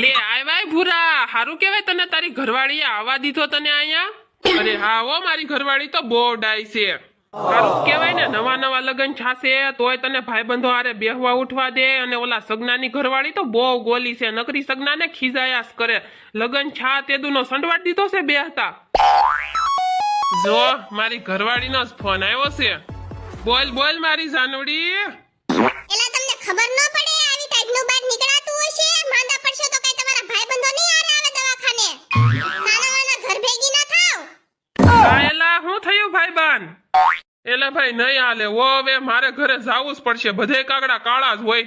લે આય ભાઈ ભૂરા, હારું કેવાય તને તારી ઘરવાળીએ આવવા દીધો તને અહીંયા. અરે હા હો, મારી ઘરવાળી તો બહુ ડાય છે. હારું કેવાય ને, નવા નવા લગન છાશે તોય તને ભાઈબંધો હારે બેહવા ઉઠવા દે. અને ઓલા સગનાની ઘરવાળી તો બહુ ગોલી છે, નકરી સગનાને ખીજાયાસ કરે. લગન છા તેદુનો સંડવાટ દીધો છે બેહતા. જો મારી ઘરવાળીનો જ ફોન આવ્યો છે. બોલ બોલ મારી જાનવડી. એલા તમને ખબર ન પડે આવી ટાઈપનું બહાર નીકળાતું હશે? માંદા પડશો તો કઈ તમારા ભાઈબંધો નહીં આરે આવે દવાખાને. સાનાવાના ઘર ભેગી ના થાવ. એલા શું થયું ભાઈબાન? એલા ભાઈ નહીં હાલે. ઓ હવે મારે ઘરે જાવું જ પડશે, બધે કાગડા કાળા જ હોય.